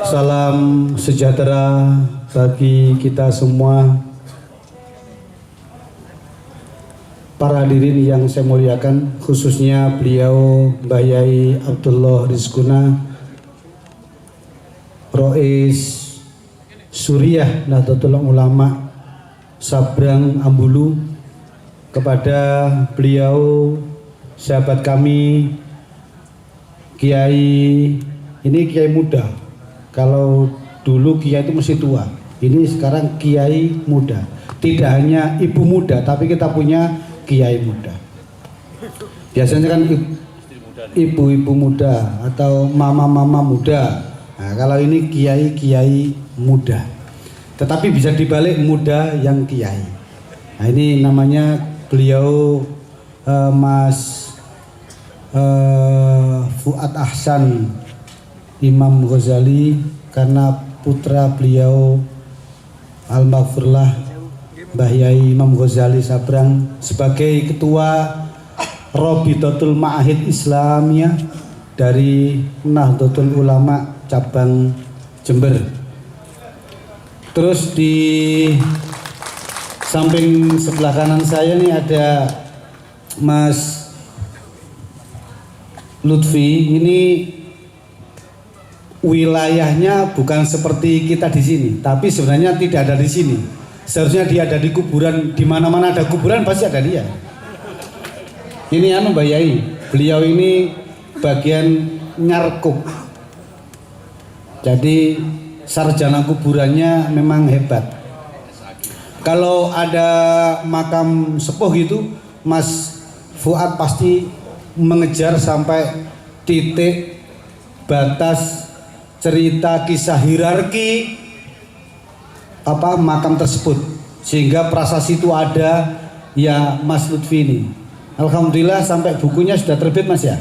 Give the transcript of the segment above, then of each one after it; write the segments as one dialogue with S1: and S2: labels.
S1: Salam sejahtera bagi kita semua. Para hadirin yang saya muliakan, khususnya beliau Mbah Yai Abdullah Rizkuna, Rois Suriah Nahdlatul Ulama Sabrang Ambulu, kepada beliau sahabat kami Kiai, ini Kiai muda. Kalau dulu Kiai itu mesti tua, ini sekarang Kiai muda. Tidak hanya ibu muda, tapi kita punya Kiai muda. Biasanya kan ibu-ibu muda atau mama-mama muda. Nah, kalau ini Kiai muda. Tetapi bisa dibalik, muda yang Kiai. Nah, ini namanya beliau Mas Fuad Ahsan Imam Ghazali, karena putra beliau Al-Maghfurlah Mbah Yai Imam Ghazali Sabrang sebagai ketua Robitatul Ma'ahid Islamiyah dari Nahdlatul Ulama cabang Jember. Terus di samping sebelah kanan saya nih ada Mas Lutfi. Ini wilayahnya bukan seperti kita di sini, tapi sebenarnya tidak ada di sini. Seharusnya dia ada di kuburan, di mana-mana ada kuburan pasti ada dia. Ini Mbah Yai, beliau ini bagian nyarkuk. Jadi sarjana kuburannya memang hebat. Kalau ada makam sepuh gitu, Mas Fuad pasti mengejar sampai titik batas cerita kisah hierarki makam tersebut, sehingga prasasti itu ada ya Mas Lutfi ini. Alhamdulillah sampai bukunya sudah terbit Mas ya.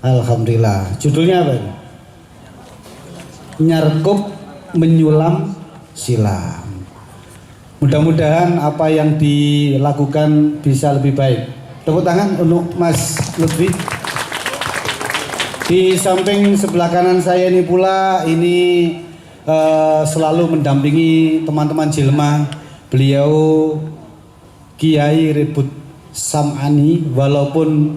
S1: Alhamdulillah. Judulnya apa ini? Nyarkup Menyulam Silam. Mudah-mudahan apa yang dilakukan bisa lebih baik. Tepuk tangan untuk Mas Lutfi. Di samping sebelah kanan saya ini pula, ini selalu mendampingi teman-teman Jilma, beliau Kiai Rebut Sam'ani, walaupun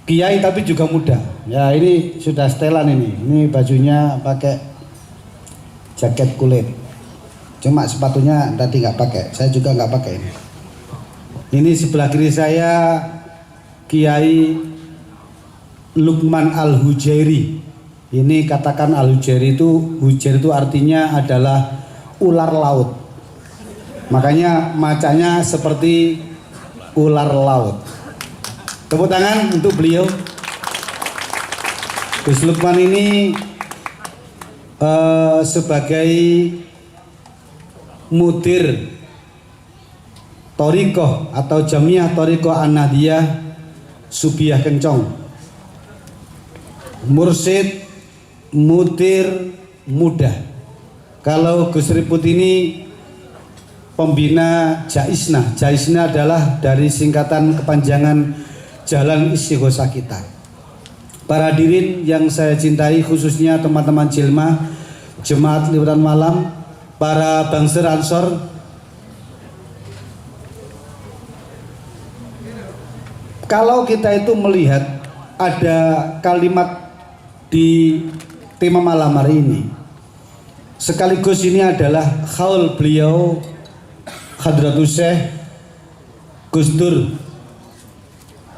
S1: Kiai tapi juga muda. Ya, ini sudah setelan ini bajunya pakai jaket kulit, cuma sepatunya tadi nggak pakai, saya juga nggak pakai ini. Ini sebelah kiri saya Kiai Lukman Al-Hujairi. Ini katakan Al-Hujairi itu, Hujair itu artinya adalah ular laut. Makanya macanya seperti ular laut. Tepuk tangan untuk beliau. Gus Lukman ini sebagai mudir Torikoh atau Jamiah Torikoh An-Nahdiyah Subiah Kencong, mursyid mutir muda. Kalau Gus Riput ini pembina Jaisna. Jaisna adalah dari singkatan kepanjangan Jalan Istighosah Kita. Para hadirin yang saya cintai, khususnya teman-teman Jilma, Jemaat Liburan Malam, para Bangsir Ansor, kalau kita itu melihat ada kalimat di tema malam hari ini, sekaligus ini adalah khaul beliau Hadratus Syekh Gus Dur.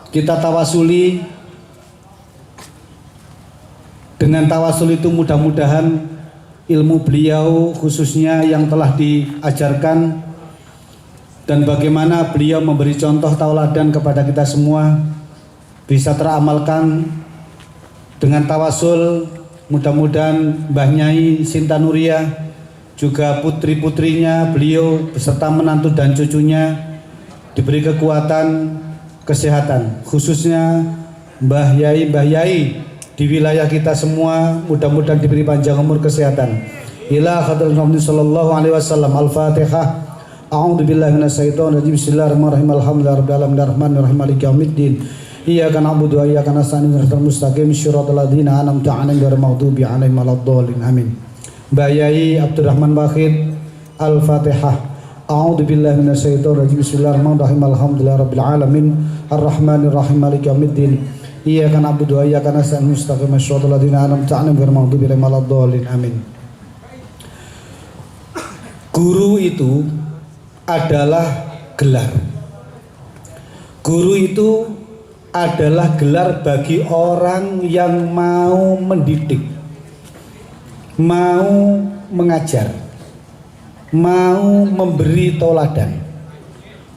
S1: Kita tawasuli, dengan tawasul itu mudah-mudahan ilmu beliau khususnya yang telah diajarkan dan bagaimana beliau memberi contoh tauladan kepada kita semua bisa teramalkan. Dengan tawasul, mudah-mudahan Mbah Nyai Sinta Nuria, juga putri-putrinya beliau beserta menantu dan cucunya diberi kekuatan, kesehatan, khususnya Mbah Yai di wilayah kita semua, mudah-mudahan diberi panjang umur, kesehatan. Ila hadratin Nabi sallallahu alaihi wasallam. Al-Fatihah. A'udzu billahi minasyaitonir rajim. Bismillahirrahmanirrahim. Alhamdulillahirabbil alamin arrahmanirrahim maliki yaumiddin. Iyyaka na'budu wa iyyaka nasta'in ihdinas mustaqim shiratal ladzina an'amta 'alaihim ghairil maghdubi 'alaihim waladdallin. Amin. Mbak Yai Abdurrahman Wahid Al-Fatihah. A'udzu billahi minasyaitonir rajim. Bismillahirrahmanirrahim. Alhamdulillahirabbil alamin arrahmanirrahim maliki yaumiddin. Iyyaka na'budu wa iyyaka nasta'in mustaqim shiratal ladzina an'amta 'alaihim ghairil maghdubi 'alaihim waladdallin. Amin. Guru itu adalah gelar. Guru itu adalah gelar bagi orang yang mau mendidik, mau mengajar, mau memberi toladan,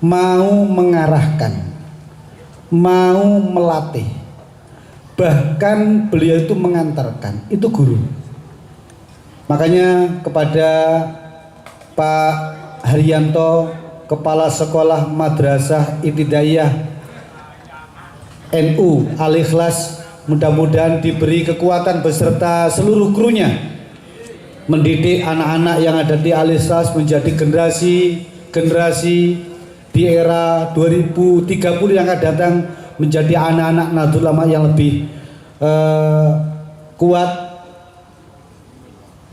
S1: mau mengarahkan, mau melatih. Bahkan beliau itu mengantarkan, itu guru. Makanya kepada Pak Haryanto, Kepala Sekolah Madrasah Ibtidaiyah NU Al-Ikhlas, mudah-mudahan diberi kekuatan beserta seluruh krunya mendidik anak-anak yang ada di Al-Ikhlas menjadi generasi di era 2030 yang akan datang menjadi anak-anak Nahdlatul Ulama yang lebih kuat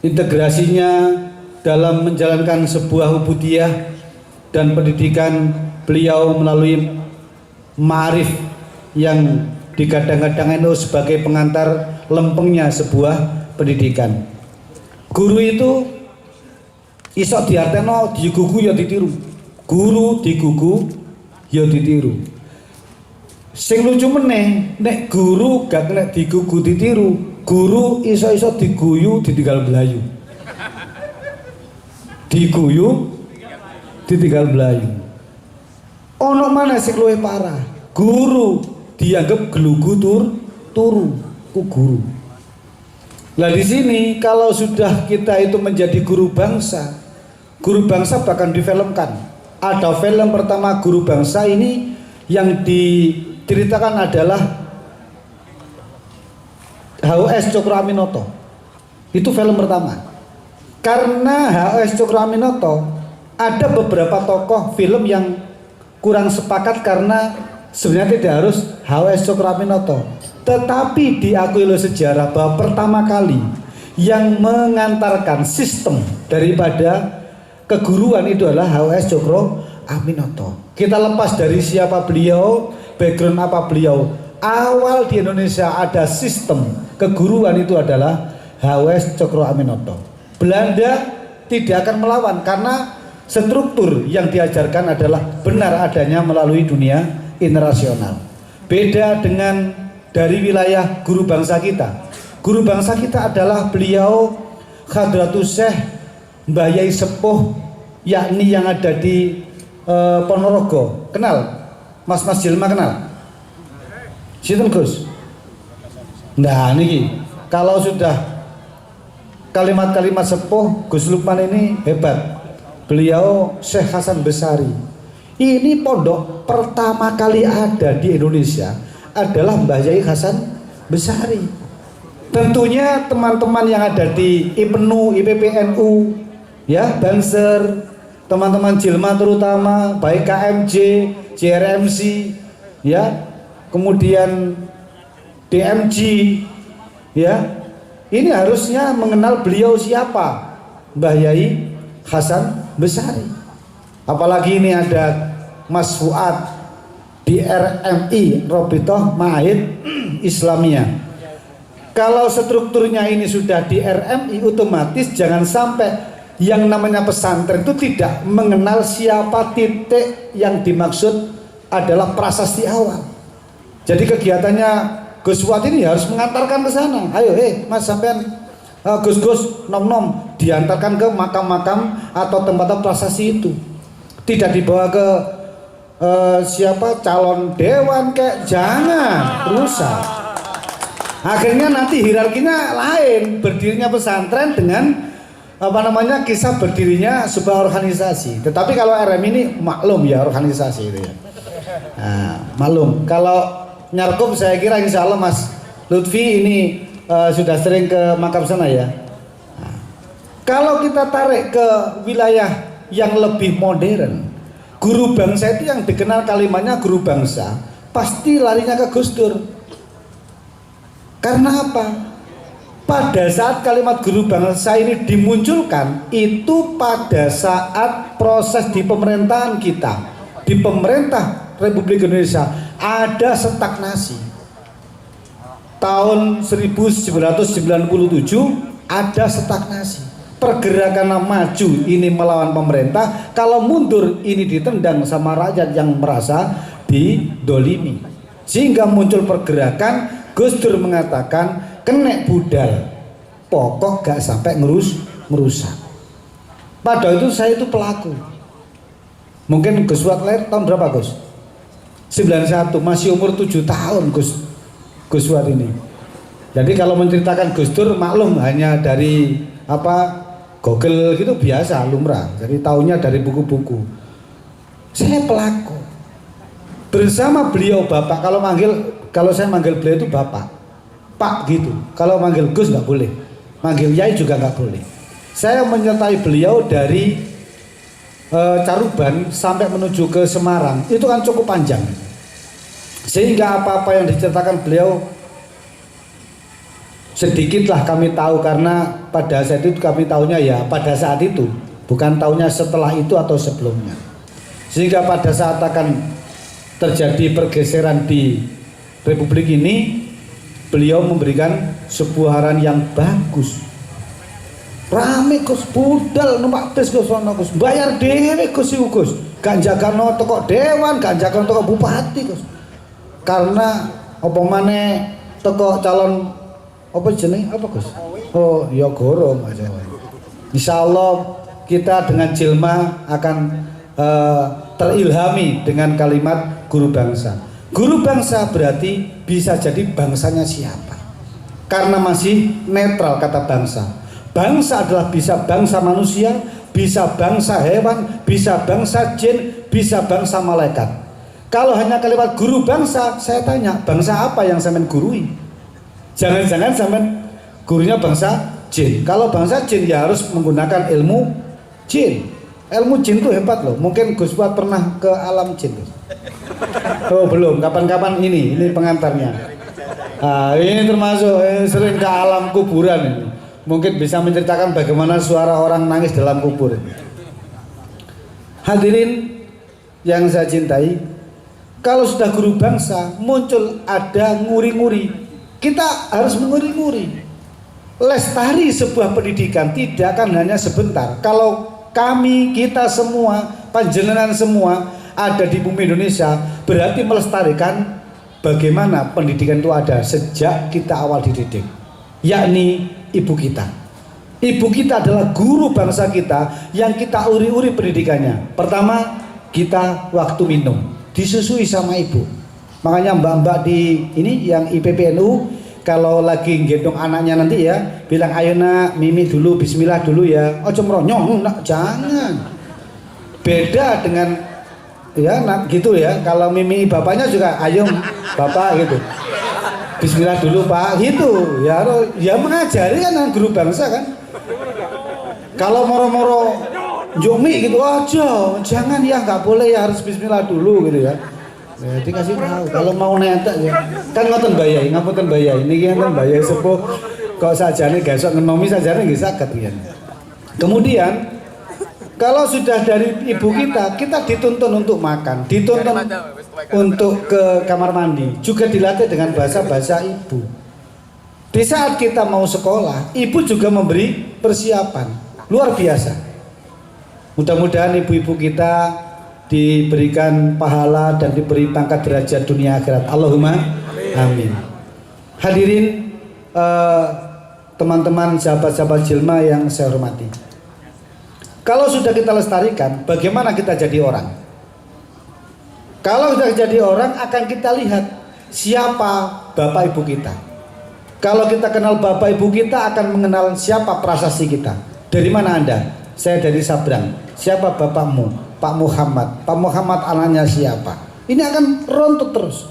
S1: integrasinya dalam menjalankan sebuah ubudiyah dan pendidikan. Beliau melalui ma'arif yang digadang-gadang NU sebagai pengantar lempengnya sebuah pendidikan. Guru itu isok diarteno digugu ya ditiru. Guru digugu ya ditiru. Sing lucu meneh, nek guru gak kena digugu ditiru, guru iso-iso diguyu ditinggal belayu. Diguyu ditinggal belayu. Ono mana sing luwih parah? Guru dianggap gelugu turu ku guru. Nah di sini kalau sudah kita itu menjadi guru bangsa bahkan difilmkan. Ada film pertama guru bangsa ini yang diceritakan adalah H.O.S. Cokro Aminoto. Itu film pertama. Karena H.O.S. Cokro Aminoto ada beberapa tokoh film yang kurang sepakat karena sebenarnya tidak harus H.O.S. Cokro Aminoto, tetapi diakui oleh sejarah bahwa pertama kali yang mengantarkan sistem daripada keguruan itu adalah H.O.S. Cokro Aminoto. Kita lepas dari siapa beliau, background apa beliau, awal di Indonesia ada sistem keguruan itu adalah H.O.S. Cokro Aminoto. Belanda tidak akan melawan karena struktur yang diajarkan adalah benar adanya melalui dunia internasional. Beda dengan dari wilayah guru bangsa kita. Guru bangsa kita adalah beliau Hadratus Syekh Mbah Yai Sepuh, yakni yang ada di Ponorogo. Kenal? Mas Jilma kenal? Sinten Gus? Nah niki kalau sudah kalimat-kalimat sepuh Gus Lukman ini hebat. Beliau Syekh Hasan Besari. Ini pondok pertama kali ada di Indonesia adalah Mbah Yai Hasan Besari. Tentunya teman-teman yang ada di IPNU, IPPNU, ya, Banser, teman-teman Jilma terutama, baik KMJ, JRMC, ya, kemudian DMG, ya. Ini harusnya mengenal beliau siapa, Mbah Yai Hasan Besari. Apalagi ini ada Mas Fuad di RMI Robitoh Ma'ahid Islamiyah. Kalau strukturnya ini sudah di RMI, otomatis jangan sampai yang namanya pesantren itu tidak mengenal siapa titik yang dimaksud adalah prasasti awal. Jadi kegiatannya Gus Fuad ini harus mengantarkan ke sana. Ayo, Mas sampean Gus nom diantarkan ke makam-makam atau tempat prasasti itu. Tidak dibawa ke siapa calon dewan kayak, jangan rusak. Akhirnya nanti hierarkinya lain, berdirinya pesantren dengan kisah berdirinya sebuah organisasi. Tetapi kalau RM ini maklum ya organisasi itu ya. Nah, maklum. Kalau Nyarkup saya kira insya Allah Mas Lutfi ini sudah sering ke makam sana ya. Nah, kalau kita tarik ke wilayah yang lebih modern. Guru bangsa itu yang dikenal kalimatnya guru bangsa, pasti larinya ke Gus Dur. Karena apa? Pada saat kalimat guru bangsa ini dimunculkan, itu pada saat proses di pemerintahan kita, di pemerintah Republik Indonesia ada stagnasi. Tahun 1997 ada stagnasi. Pergerakan maju ini melawan pemerintah, kalau mundur ini ditendang sama rakyat yang merasa didolimi. Sehingga muncul pergerakan, Gus Dur mengatakan kenek budal, pokok gak sampai ngerusak. Padahal itu saya itu pelaku. Mungkin Gus Wat lahir tahun berapa Gus? 91, masih umur 7 tahun Gus Wat ini. Jadi kalau menceritakan Gus Dur maklum hanya dari Google gitu biasa, lumrah. Jadi tahunya dari buku-buku. Saya pelaku. Bersama beliau Bapak, kalau saya manggil beliau itu Bapak, Pak gitu. Kalau manggil Gus nggak boleh, manggil Yai juga nggak boleh. Saya menyertai beliau dari Caruban sampai menuju ke Semarang, itu kan cukup panjang. Sehingga apa-apa yang diceritakan beliau sedikitlah kami tahu, karena pada saat itu kami tahunya ya pada saat itu, bukan tahunya setelah itu atau sebelumnya. Sehingga pada saat akan terjadi pergeseran di Republik ini, beliau memberikan sebuah arahan yang bagus. Rame Gus, budal numpak bis Gus, Gus bayar dhewe Gus iku Gus, gak jagano toko dewan, gak jagano toko bupati Gus. Karena apa maneh toko calon apa jeneng apa Gus? Oh ya gorong aja. Insyaallah kita dengan jilma akan terilhami dengan kalimat guru bangsa. Guru bangsa berarti bisa jadi bangsanya siapa? Karena masih netral kata bangsa. Bangsa adalah bisa bangsa manusia, bisa bangsa hewan, bisa bangsa jin, bisa bangsa malaikat. Kalau hanya kalimat guru bangsa, saya tanya, bangsa apa yang sampean gurui? Jangan-jangan sampean gurunya bangsa jin. Kalau bangsa jin ya harus menggunakan ilmu jin. Ilmu jin itu hebat loh. Mungkin Gus Fuad pernah ke alam jin. Oh belum, kapan-kapan ini pengantarnya. Ini termasuk sering ke alam kuburan ini. Mungkin bisa menceritakan bagaimana suara orang nangis dalam kubur. Hadirin yang saya cintai, kalau sudah guru bangsa muncul ada nguri-nguri, kita harus menguri-nguri. Lestari sebuah pendidikan tidak akan hanya sebentar. Kalau kita semua, panjenengan semua ada di bumi Indonesia, berarti melestarikan bagaimana pendidikan itu ada sejak kita awal dididik, yakni ibu kita. Ibu kita adalah guru bangsa kita yang kita uri-uri pendidikannya. Pertama, kita waktu minum disusui sama ibu. Makanya mbak-mbak di ini yang IPPNU kalau lagi gendong anaknya nanti ya bilang, ayo nak mimi dulu, bismillah dulu ya. Ojo meronyong, nak jangan. Beda dengan ya nak gitu ya. Kalau mimi bapaknya juga ayo bapak gitu. Bismillah dulu pak gitu ya mengajari kan guru bangsa kan. Kalau moro-moro jumi gitu aja jangan ya, nggak boleh ya, harus bismillah dulu gitu ya. Jadi kasih tahu kalau mau netek ya kan ngoten bayai, ngapunten bayai niki enten bayai sepuh kok sajane gesok ngenomi sajane nggih saged ya. Kemudian kalau sudah dari ibu kita dituntun untuk makan, dituntun untuk ke kamar mandi, juga dilatih dengan bahasa-bahasa ibu. Di saat kita mau sekolah, ibu juga memberi persiapan luar biasa. Mudah-mudahan ibu-ibu kita diberikan pahala dan diberi pangkat derajat dunia akhirat. Allahumma amin. Hadirin teman-teman sahabat-sahabat Jilma yang saya hormati, kalau sudah kita lestarikan, bagaimana kita jadi orang? Kalau sudah jadi orang akan kita lihat siapa bapak ibu kita. Kalau kita kenal bapak ibu kita akan mengenal siapa prasasti kita. Dari mana Anda? Saya dari Sabrang. Siapa bapakmu? Pak Muhammad. Pak Muhammad anaknya siapa? Ini akan rontok terus.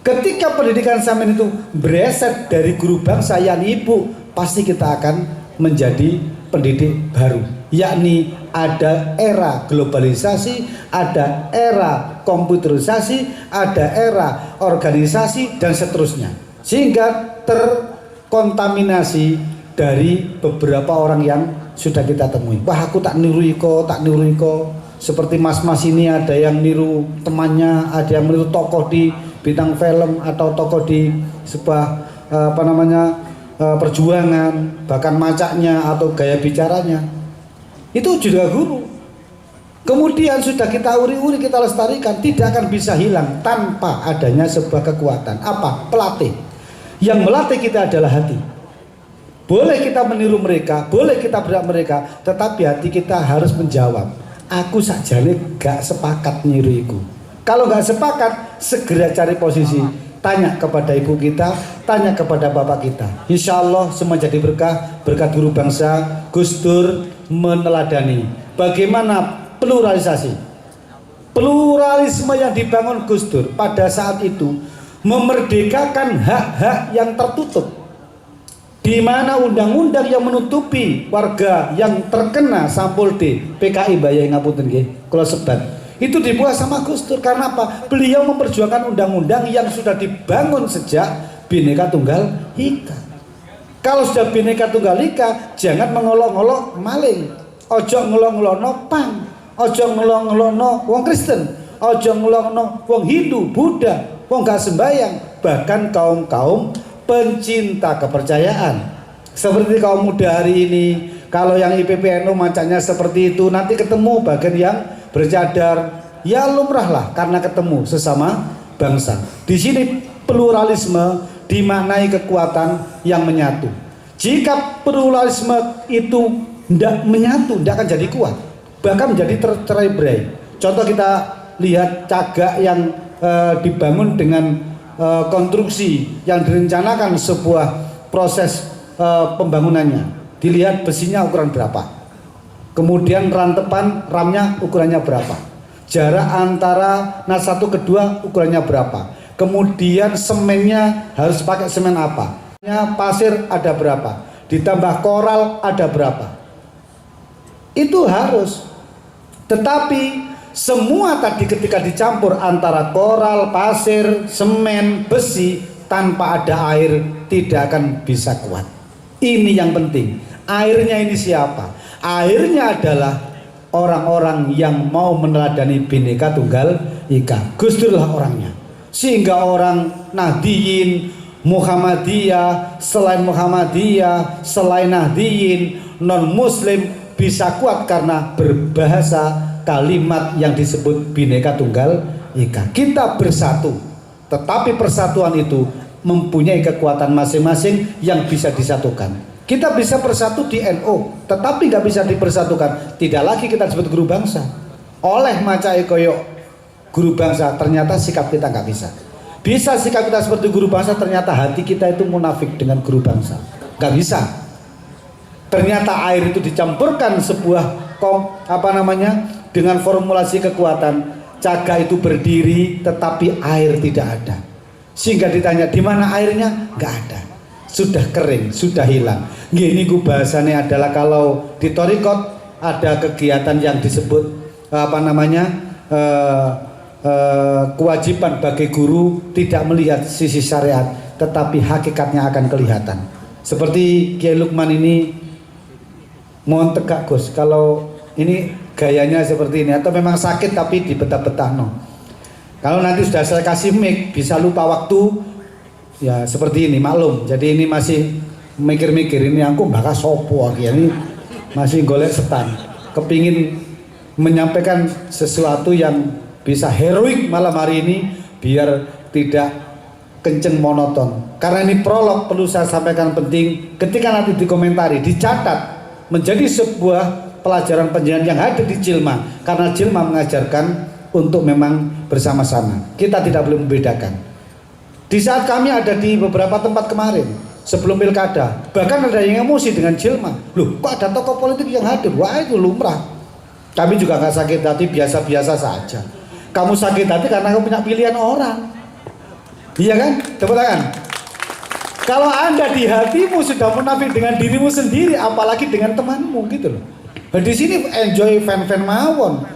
S1: Ketika pendidikan sampean itu bereset dari guru bangsa yang ibu, pasti kita akan menjadi pendidik baru. yakni ada era globalisasi, ada era komputerisasi, ada era organisasi dan seterusnya, sehingga terkontaminasi dari beberapa orang yang sudah kita temui. Wah, aku tak niru iko. Seperti mas-mas ini ada yang niru temannya, ada yang niru tokoh di bintang film atau tokoh di sebuah perjuangan, bahkan macaknya atau gaya bicaranya. Itu juga guru. Kemudian sudah kita uri-uri, kita lestarikan, tidak akan bisa hilang tanpa adanya sebuah kekuatan. Apa? Pelatih. Yang melatih kita adalah hati. Boleh kita meniru mereka, boleh kita berak mereka, tetapi hati kita harus menjawab, aku sakjane gak sepakat niru. Kalau gak sepakat, segera cari posisi. Tanya kepada ibu kita, tanya kepada bapak kita. Insya Allah semua jadi berkah, berkat guru bangsa. Gus Dur meneladani bagaimana pluralisasi, pluralisme yang dibangun Gus Dur pada saat itu memerdekakan hak-hak yang tertutup, di mana undang-undang yang menutupi warga yang terkena sampul D PKI bayai ngapunten nggih kula sebat itu dibuat sama Gus Dur. Karena apa? Beliau memperjuangkan undang-undang yang sudah dibangun sejak Bhinneka Tunggal Ika. Kalau sudah Bhinneka Tunggal Ika, jangan mengolok-olok maling, ojo ngelong-ngelokno pang, ojo ngelong-ngelokno wong Kristen, ojo ngelong-ngelokno wong Hindu, Buddha, wong gak sembayang, bahkan kaum-kaum pencinta kepercayaan. Seperti kaum muda hari ini, kalau yang IPPNU macamnya seperti itu, nanti ketemu bagian yang bercadar, ya lumrahlah karena ketemu sesama bangsa. Di sini pluralisme dimaknai kekuatan yang menyatu. Jika pluralisme itu tidak menyatu, tidak akan jadi kuat, bahkan menjadi tercerai-berai. Contoh kita lihat Cagak yang dibangun dengan konstruksi yang direncanakan sebuah proses pembangunannya. Dilihat besinya ukuran berapa, kemudian rantepan ramnya ukurannya berapa, jarak antara nas satu kedua ukurannya berapa, kemudian semennya harus pakai semen apa, pasir ada berapa, ditambah koral ada berapa. Itu harus. Tetapi semua tadi ketika dicampur antara koral, pasir, semen, besi, tanpa ada air tidak akan bisa kuat. Ini yang penting. Airnya ini siapa? Airnya adalah orang-orang yang mau meneladani Bhinneka Tunggal Ika. Gus Dur lah orangnya. Sehingga orang Nahdiyin, Muhammadiyah, selain Muhammadiyah, selain Nahdiyin, non muslim bisa kuat karena berbahasa kalimat yang disebut Bhinneka Tunggal Ika. Kita bersatu, tetapi persatuan itu mempunyai kekuatan masing-masing yang bisa disatukan. Kita bisa bersatu di NU, tetapi nggak bisa dipersatukan. Tidak lagi kita disebut guru bangsa. Oleh macai koyok guru bangsa, ternyata sikap kita nggak bisa. Bisa sikap kita seperti guru bangsa, ternyata hati kita itu munafik dengan guru bangsa. Nggak bisa. Ternyata air itu dicampurkan sebuah dengan formulasi kekuatan. Cagak itu berdiri, tetapi air tidak ada. Sehingga ditanya di mana airnya, nggak ada. Sudah kering, sudah hilang. Gini bahasanya adalah kalau di Thorikot ada kegiatan yang disebut kewajiban bagi guru tidak melihat sisi syariat, tetapi hakikatnya akan kelihatan. Seperti Kiai Lukman ini, mohon tegak Gus, kalau ini gayanya seperti ini atau memang sakit tapi dibetah-betah no. Kalau nanti sudah saya kasih mic bisa lupa waktu. Ya seperti ini, maklum. Jadi ini masih mikir-mikir, ini aku bakal sopo ini masih golek setan, kepingin menyampaikan sesuatu yang bisa heroik malam hari ini biar tidak kenceng monoton. Karena ini prolog, perlu saya sampaikan penting. Ketika nanti dikomentari, dicatat menjadi sebuah pelajaran penjenengan yang hadir di Jilma, karena Jilma mengajarkan untuk memang bersama-sama. Kita tidak boleh membedakan. Di saat kami ada di beberapa tempat kemarin sebelum pilkada, bahkan ada yang emosi dengan Jilma. Loh, kok ada tokoh politik yang hadir? Wah, itu lumrah. Kami juga nggak sakit hati, biasa-biasa saja. Kamu sakit hati karena kamu punya pilihan orang. Iya kan? Tepuk tangan. Kalau Anda di hatimu sudah munafik dengan dirimu sendiri, apalagi dengan temanmu gitu loh. Nah, di sini enjoy fan-fan mawon.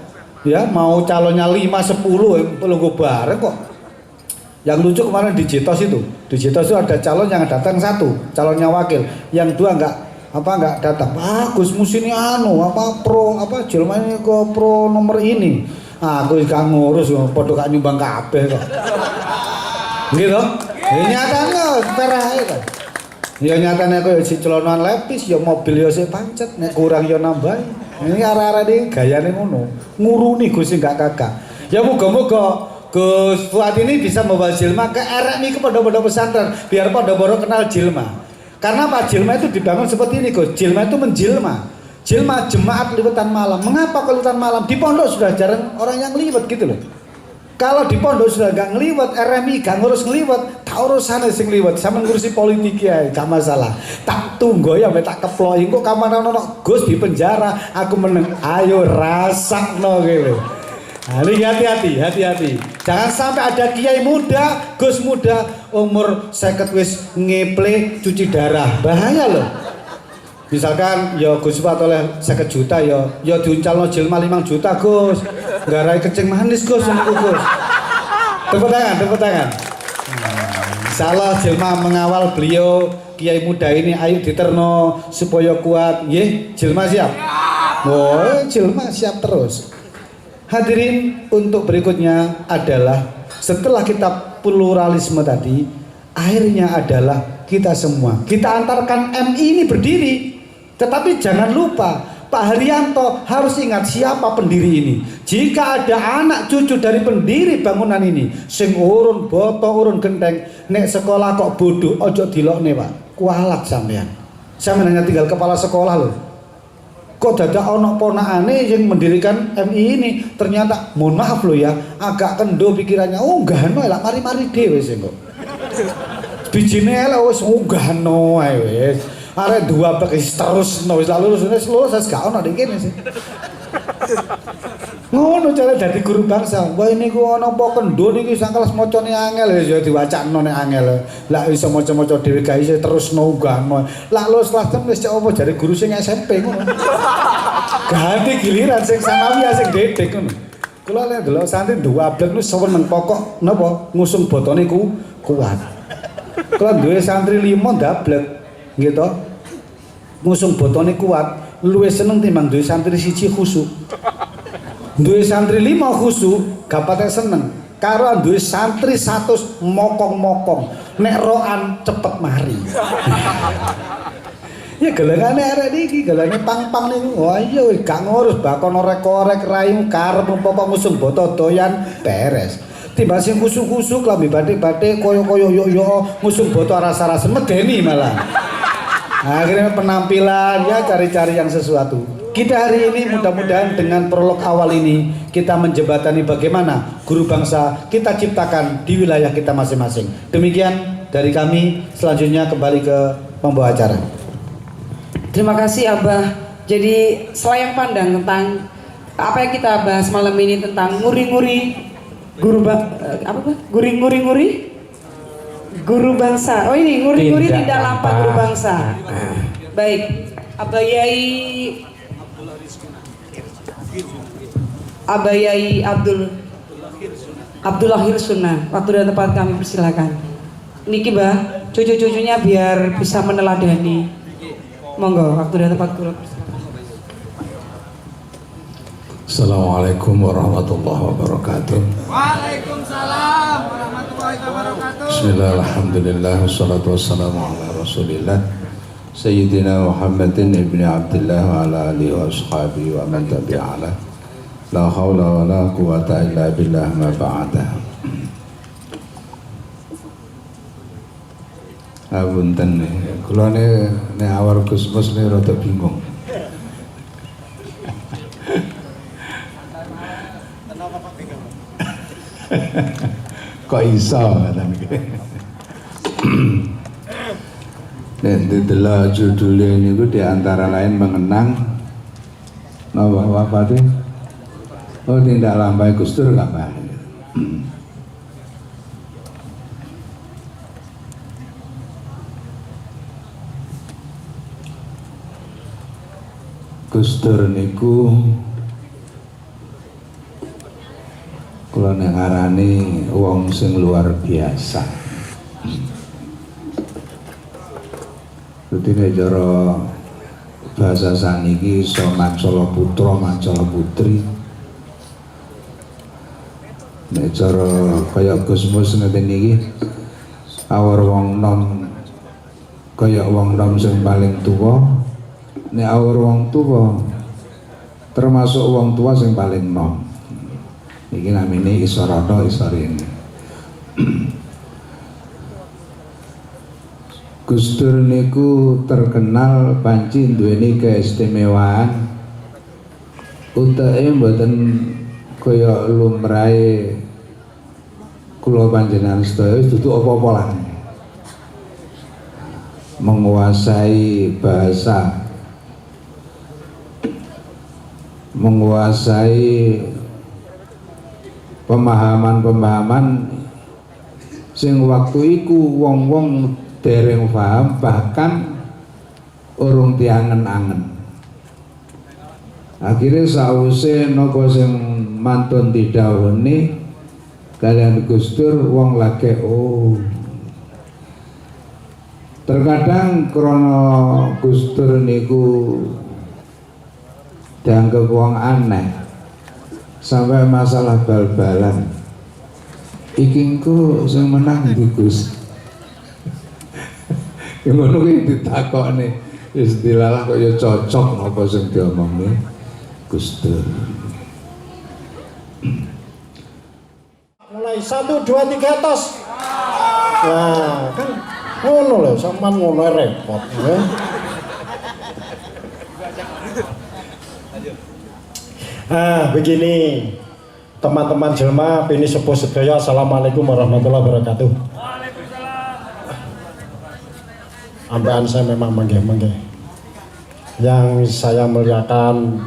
S1: Ya, mau calonnya 5 10 pelunggu bareng kok. Yang lucu kemarin di Jitos itu. Di Jitos itu ada calon yang datang 1, calonnya wakil. Yang 2 enggak datang. Gus Mus ini pro jelma ini ke pro nomor ini. Aku gak ngurus padha gak nyumbang kabeh kok. Gitu. Ya nyatane perah itu. Ya nyatane koyo si celonan lepis ya mobil ya sik pancet nek kurang ya nambahi. Ini arah-arah ini gayane ngono. Nguruni Gus gak kakak. Ya muga-muga Gus Fuad ini bisa membawa Jilma ke RMI ke pondok-pondok pesantren biar pondok-pondok kenal Jilma. Karena Pak Jilma itu dibangun seperti ini Gus. Jilma itu menjilma. Jilma jemaat liwetan malam. Mengapa liwetan malam? Di pondok sudah jarang orang yang liwet gitu loh. Kalau di pondok sudah gak ngeliwet, RMI gak ngurus ngeliwet, tak urusan sing liwet, sama ngurusi politik ya, gak masalah. Tak tunggu ya, tak keploi. Kok kamar nono Gus di penjara, aku meneng. Ayo rasakno gitu. Nah, ini hati-hati. Jangan sampai ada kiai muda, Gus muda, umur 50 wis ngeple cuci darah. Bahaya loh. Misalkan ya Gus Fuad oleh 50 juta ya diuncalno jelma 5 juta Gus. Garai kencing manis Gus. Tepuk tangan. Insyaallah jelma mengawal beliau kiai muda ini ayo diterno supaya kuat. Nggih, jelma siap. Oh, jelma siap terus. Hadirin, untuk berikutnya adalah setelah kita pluralisme tadi, akhirnya adalah kita semua. Kita antarkan MI ini berdiri. Tetapi jangan lupa, Pak Haryanto harus ingat siapa pendiri ini. Jika ada anak cucu dari pendiri bangunan ini, sing urun boto urun genteng, nek sekolah kok bodoh, ojo dilokne Pak. Kualat sampean. Sampean hanya tinggal kepala sekolah loh. Kok dadak ono ponakane yang mendirikan MI ini, ternyata mohon maaf loh ya, agak kendo pikirannya. Oh gano lah mari-mari dhewe sing kok. Bijine elek wis gano ae wis. Arek dua pakis terus wis lulus gak ono ning kene sih. Ngono cara dadi guru bangsa. Wah ini ku ono apa kendo niki sak kelas macane angel ya diwacakno nek angel. Lah iso maca-maca dhewe gak iso terusno gano. Lah lulus kelas 6 wis cek apa jare guru sing SMP ngono. Ganti giliran sing sanawi sing dedek ngono. Kula lek delok santri dua ablek nu seneng pokok napa ngusung botone ku kuat. Kula duwe santri 5 ndablek gitu. Ngusung botone kuat, luwih seneng timbang duwe santri 1 khusuk. Duwe santri 5 khusuk gak patek seneng. Karo duwe santri 100 mokong-mokong. Nek roan cepet mari. Ya gelengane arek iki, gelane pang-pang niku. Wah iya gak ngurus bakon orek-orek raimu karep umpama ngusung boto doyan beres. Timbang sing khusuk-khusuk lambe batik-batik koyo-koyo yo ngusung boto rasa-rasa medeni malah. Akhirnya penampilan ya cari-cari yang sesuatu. Kita hari ini mudah-mudahan dengan prolog awal ini kita menjembatani bagaimana guru bangsa kita ciptakan di wilayah kita masing-masing. Demikian dari kami, selanjutnya kembali ke pembawa acara.
S2: Terima kasih Abah. Jadi selayang pandang tentang apa yang kita bahas malam ini tentang nguri-nguri guru bangsa. Oh ini nguri-nguri tidak lampa guru bangsa. Baik, Abah Yai Abdullah Hirsuna. Waktu dan tempat kami persilakan. Niki Bah, cucu-cucunya biar bisa meneladani. Monggo, waktu dan tempat kula.
S3: Assalamualaikum warahmatullahi wabarakatuh.
S4: Waalaikumsalam warahmatullahi wabarakatuh.
S3: Bismillah, alhamdulillah, wassalatu wassalamu ala rasulillah Sayyidina Muhammadin ibni Abdullah wa ala alihi wa ashabihi wa man tabi'ala. La hawla wa la quwata illa billah ma ba'da. Apunten kula nek awar Gus Mus rada bingung. Kok iso ngoten iki. Nek delok judule niku di antara lain mengenang napa wafate? Oh, tindak lampahi Gus Dur gak Pak? Gus Dur niku kula ngarani wong sing luar biasa. Dadi nek cara bahasa saniki iso mancala putra, mancala putri. Nek cara kaya Gus Mus ngeten iki awor wong nom kaya wong nom sing paling tuwa. Nek awor wong tuwa termasuk wong tua sing paling nom. Iki namine isarana isarene. Gus Dur niku terkenal panci duweni keistimewaan utake mboten kaya lumrahe kula panjenengan sedaya dudu apa-apa lah. Menguasai bahasa, menguasai pemahaman-pemahaman sing waktu iku wong-wong dereng paham, bahkan urung diangen-angen. Akhirnya sause napa sing mantun didhawuhi kalian Gus Dur wong lagi terkadang krana Gus Dur niku dianggap wong aneh sampai masalah bal-balan iki engko sing menang ndi Gus. Ngono kuwi ditakokne wis dilalah kok ya cocok napa sing diomongne Gus Dur.
S5: Mulai 1 2 3 tos. Nah, kan ngono lho, sampean ngono repot ya. Begini teman-teman jelma pini sepuh sedaya, assalamualaikum warahmatullahi wabarakatuh. Ambean saya memang menggeh-menggeh. Yang saya muliakan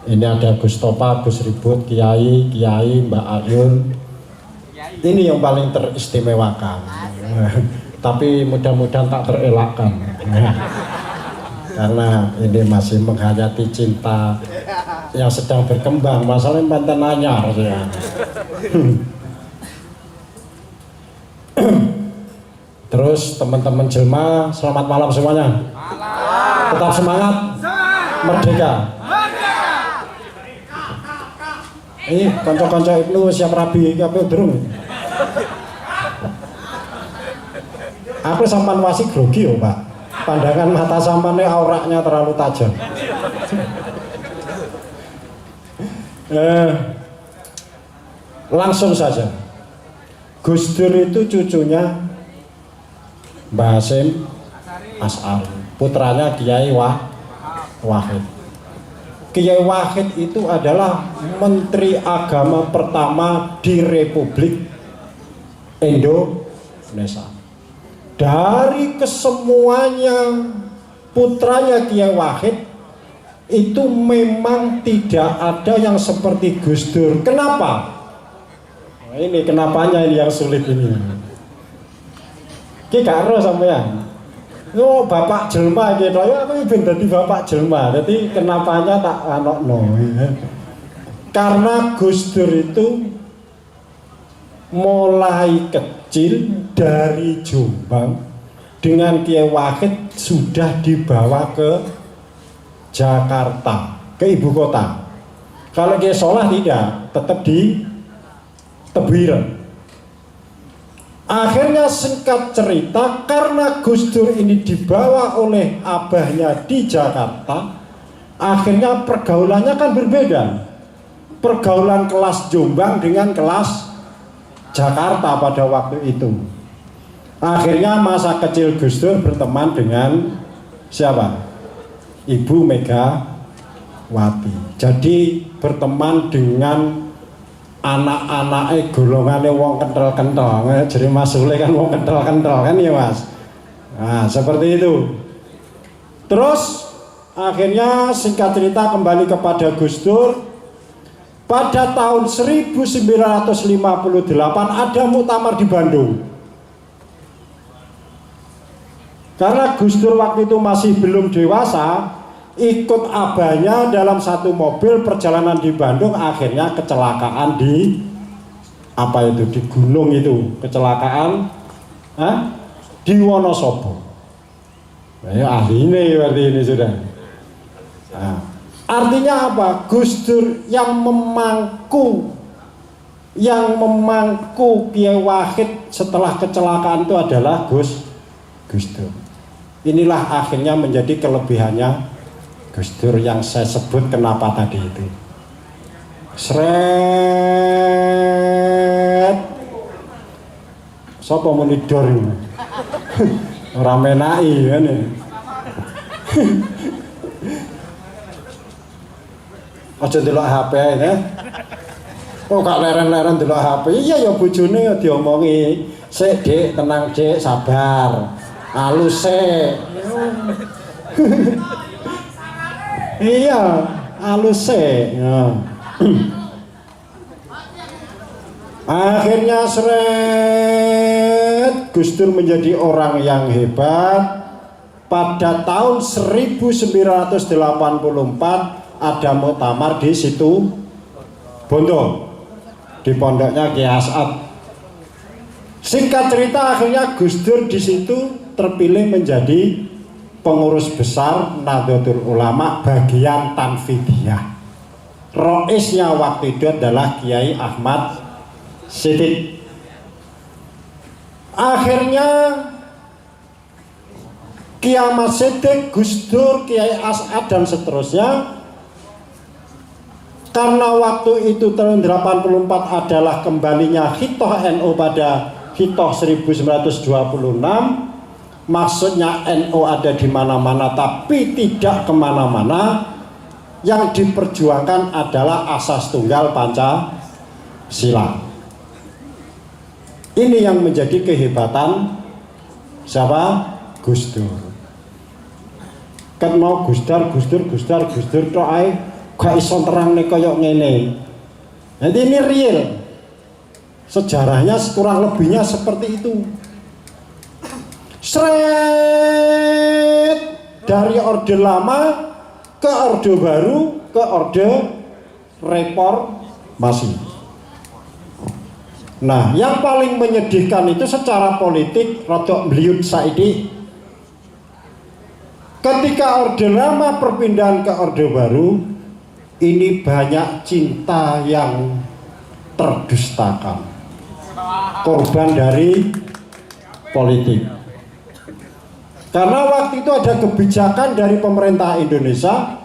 S5: ini ada Gus Topa, Gus Ribut, Kiai, Mbak Ayun. Ini yang paling teristimewakan. Tapi mudah-mudahan tak terelakkan. Karena ini masih menghayati cinta yang sedang berkembang. Masalahnya panten anyar ya. Terus teman-teman jelma, selamat malam semuanya. Tetap semangat. Merdeka. Ini konco-konco Ibnu siap rabi apa durung? Aku sampan wasik grogi yo, Pak. Pandangan mata sampannya auraknya terlalu tajam. Langsung saja. Gus Dur itu cucunya Mbah Hasyim As'ari, putranya Kiai Wahid. Kiai Wahid itu adalah Menteri Agama pertama di Republik Indonesia. Dari kesemuanya putranya Kiai Wahid itu memang tidak ada yang seperti Gus Dur. Kenapa? Nah, ini kenapanya ini yang sulit ini. Ki karo sampean. Yo bapak jelma gitu. Ya aku ben dadi bapak jelma. Jadi kenapanya tak anokno. Karena Gus Dur itu mulai kecil dari Jombang dengan Kiai Wahid sudah dibawa ke Jakarta, ke ibu kota. Kalau Kiai Solah tidak, tetap di Tebuireng. Akhirnya singkat cerita, karena Gus Dur ini dibawa oleh abahnya di Jakarta, akhirnya pergaulannya kan berbeda. Pergaulan kelas Jombang dengan kelas Jakarta pada waktu itu. Akhirnya masa kecil Gus Dur berteman dengan siapa? Ibu Megawati. Jadi berteman dengan anak-anaknya golongannya wong kental-kental. Jadi Mas Sule kan wong kental-kental kan ya Mas. Nah seperti itu. Terus akhirnya singkat cerita kembali kepada Gus Dur. Pada tahun 1958 ada muktamar di Bandung. Karena Gus Dur waktu itu masih belum dewasa, ikut abahnya dalam satu mobil perjalanan di Bandung, akhirnya kecelakaan di apa itu, di gunung itu, kecelakaan di Wonosobo. Nah, ya ahli ini berarti ini sudah. Nah, artinya apa? Gus Dur yang memangku Kiai Wahid setelah kecelakaan itu adalah Gus Dur. Inilah akhirnya menjadi kelebihannya Gus Dur yang saya sebut kenapa tadi itu. Sret. Sopo menidor ini? Orang menai kan ya. Aja delok HP ya. Oh gak leren-leren delok HP. Iya ya bojone ya diomongi. Sik Dik, tenang Dik, sabar. Alus sik. Iya, alus sik. Ya. Akhirnya seret Gus Dur menjadi orang yang hebat. Pada tahun 1984 ada muktamar di situ Bondo, di pondoknya Kiai As'ad. Singkat cerita akhirnya Gus Dur di situ terpilih menjadi pengurus besar Nahdlatul Ulama bagian Tanfidiyah. Roisnya waktu itu adalah Kiai Ahmad Siddiq. Akhirnya Kiai Ahmad Siddiq, Gus Dur, Kiai As'ad dan seterusnya, karena waktu itu tahun 84 adalah kembalinya Hitoh NU pada Hitoh 1926, maksudnya NU ada di mana-mana tapi tidak kemana-mana. Yang diperjuangkan adalah asas tunggal Pancasila. Ini yang menjadi kehebatan siapa? Gus Dur. Kan mau Gus Dur tok ae gak iso terangne koyo ngene. Jadi ini real. Sejarahnya kurang lebihnya seperti itu. Sret dari Orde Lama ke Orde Baru ke Orde Reformasi. Nah, yang paling menyedihkan itu secara politik rodok mbliut saiki. Ketika Orde Lama perpindahan ke Orde Baru, ini banyak cinta yang terdustakan, korban dari politik. Karena waktu itu ada kebijakan dari pemerintah Indonesia,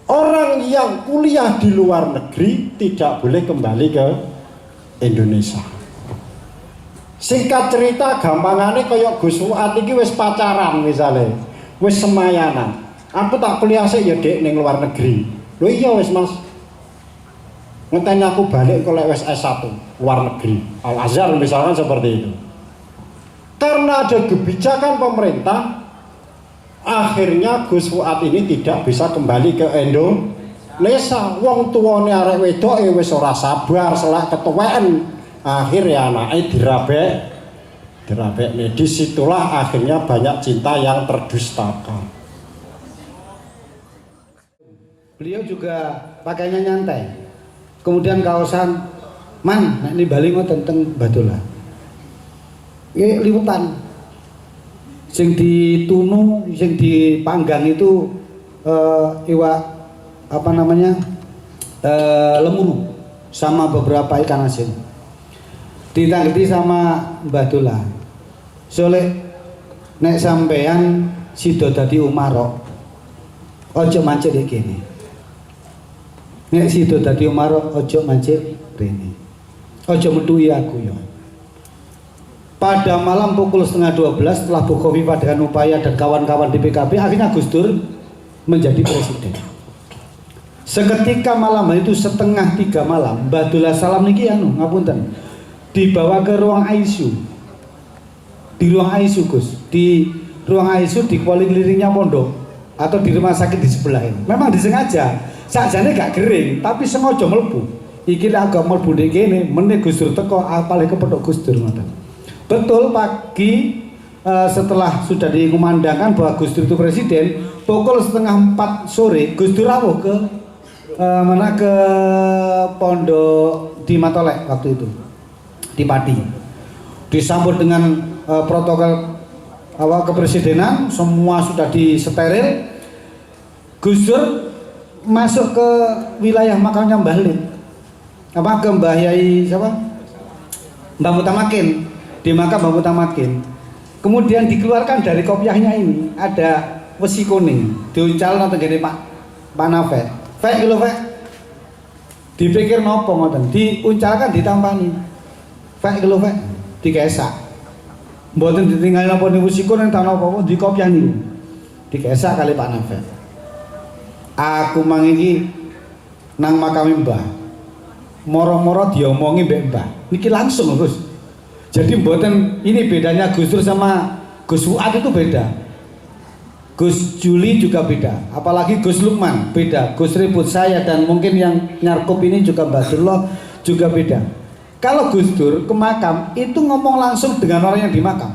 S5: orang yang kuliah di luar negeri tidak boleh kembali ke Indonesia. Singkat cerita gampangane kaya Gus Fuad iki wis pacaran misalnya, wis semayanan. Aku tak kuliah sik ya Dik ning luar negeri. Lho iya wis Mas. Ngenteni aku balik kok lek wis S1 luar negeri. Al Azhar misalkan seperti itu. Karena ada kebijakan pemerintah, akhirnya Gus Fuad ini tidak bisa kembali ke Indonesia. Wong tuane arek wedok wis ora sabar selak ketuweken. Akhirnya anake dirabek nih. Disitulah akhirnya banyak cinta yang terdustakan.
S1: Beliau juga pakainya nyantai. Kemudian kaosan, man, nek ini Bali ngoten teng Batola. Ini liwetan. Sing ditunu, sing dipanggang itu iwak apa namanya? Lemuru sama beberapa ikan asin. Ditanggeti sama Mbah Dola. Soleh nek sampean sida dadi umarok, ojo mancik iki kene. Nek sida dadi umarok, ojo mancik rene. Ojo metuhi aku ya. Pada malam pukul 11:30 setelah Bu Khofifah dengan upaya dan kawan-kawan di PKB, akhirnya Gus Dur menjadi presiden. Seketika malam itu 2:30 malam, Mbah Dola Salam niki ngapunten, dibawa ke ruang ICU. Di ruang ICU Gus, di ruang ICU di polikliniknya pondok atau di rumah sakit di sebelah ini. Memang disengaja, sakjane gak kering, tapi sengaja mlebu. Iki lek agak mlebu ndek kene, meneh Gus Dur teko apale kepethuk Gus Dur ngoten. Betul pagi setelah sudah dikumandangkan bahwa Gus Dur itu presiden, pukul 3:30 sore Gus Dur rawuh ke ke pondok di Matolek waktu itu, di Pati. Disambut dengan protokol kepresidenan, semua sudah disteril. Gus Dur masuk ke wilayah makamnya Mbah Lid, ke Mbah Yai siapa? Mbah Mutamakin, di makam Mbah Mutamakin. Kemudian dikeluarkan dari kopiahnya ini ada wesi kuning, diuncal nang tenggene Pak Nafek. Fek lho Fek. Dipikir nopo ngoten, diuncalkan ditampani. Fek lho Fek, dikesak. Mboten ditinggal napa niku wesi kuning ta napa di kopiah niku. Dikesak kali Pak Nafek. Aku mang iki nang makame Mbah. Moro-moro diomongi mbek Mbah. Niki langsung Gus. Jadi mboten ini bedanya Gus Dur sama Gus Fuad itu beda. Gus Juli juga beda, apalagi Gus Lukman beda, Gus Ribut saya dan mungkin yang nyarkup ini juga Mbak Dullah juga beda. Kalau Gus Dur ke makam itu ngomong langsung dengan orang yang di makam.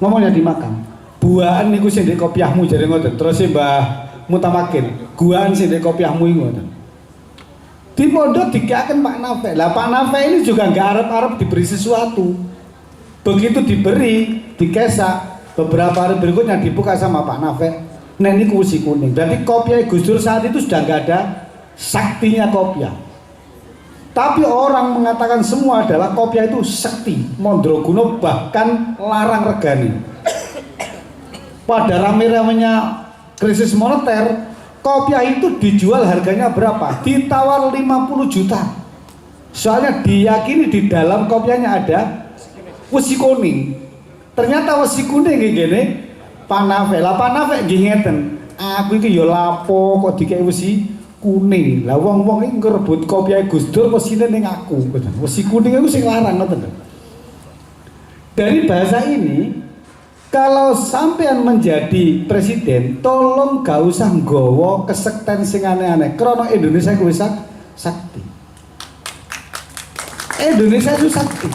S1: Ngomongnya di makam. Buaan niku sing ndek kopiahmu jare ngoten. Terus Mbah Mutamakin, guaan sing ndek kopiahmu iku ngoten. Di pondok dikirakan Pak Nafek. Lah Pak Nafek ini juga nggak arep-arep diberi sesuatu. Begitu diberi, dikesak, beberapa hari berikutnya dibuka sama Pak Nafek. Nah ini kursi kuning. Berarti kopiah Gus Dur saat itu sudah nggak ada saktinya kopiah. Tapi orang mengatakan semua adalah kopiah itu sakti. Mondroguno bahkan larang regani. Pada rame-ramenya krisis moneter, kopiah itu dijual harganya berapa? Ditawar 50 juta. Soalnya diyakini di dalam kopiahnya ada wesi kuning. Ternyata wesi kuning gini Pak Nafek. Lah Pak Nafek nggih ngeten. Aku iki ya lapo kok dikek wesi kuning. Lah wong-wong iki ngerebut kopiah Gus Dur wesine ning aku. Wesi kuning iku sing larang ngoten. Dari bahasa ini, kalau sampean menjadi presiden, tolong gak usah nggawa kesekten sing aneh-aneh. Karena Indonesia kuwi sakti. Indonesia itu sakti.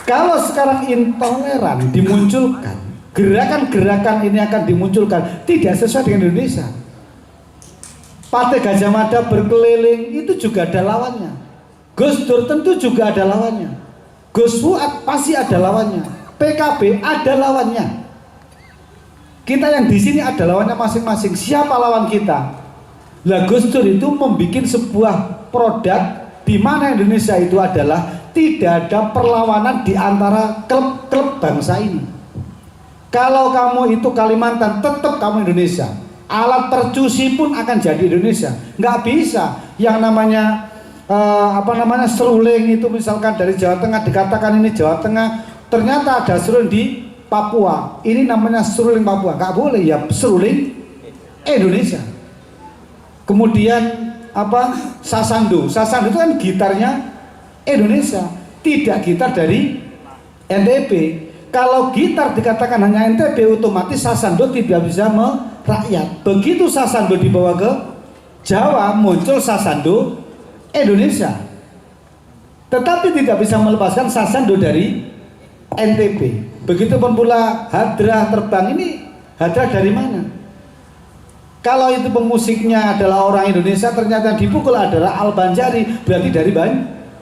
S1: Kalau sekarang intoleran dimunculkan, gerakan-gerakan ini akan dimunculkan tidak sesuai dengan Indonesia. Partai Gajah Mada berkeliling itu juga ada lawannya. Gus Dur tentu juga ada lawannya. Gus Fuad pasti ada lawannya. PKB ada lawannya. Kita yang di sini ada lawannya masing-masing. Siapa lawan kita? Lah Gus Dur itu membuat sebuah produk di mana Indonesia itu adalah tidak ada perlawanan di antara klub-klub bangsa ini. Kalau kamu itu Kalimantan, tetap kamu Indonesia. Alat percusi pun akan jadi Indonesia. Nggak bisa yang namanya seruling itu misalkan dari Jawa Tengah dikatakan ini Jawa Tengah, ternyata ada seruling di Papua. Ini namanya seruling Papua. Nggak boleh ya, seruling Indonesia. Kemudian Sasando. Sasando itu kan gitarnya Indonesia, tidak gitar dari NTB. Kalau gitar dikatakan hanya NTB, otomatis Sasando tidak bisa merakyat. Begitu Sasando dibawa ke Jawa, muncul Sasando Indonesia. Tetapi tidak bisa melepaskan Sasando dari NTB. Begitupun pula Hadrah terbang ini, Hadrah dari mana? Kalau itu pemusiknya adalah orang Indonesia, ternyata dipukul adalah Al-Banjari, berarti dari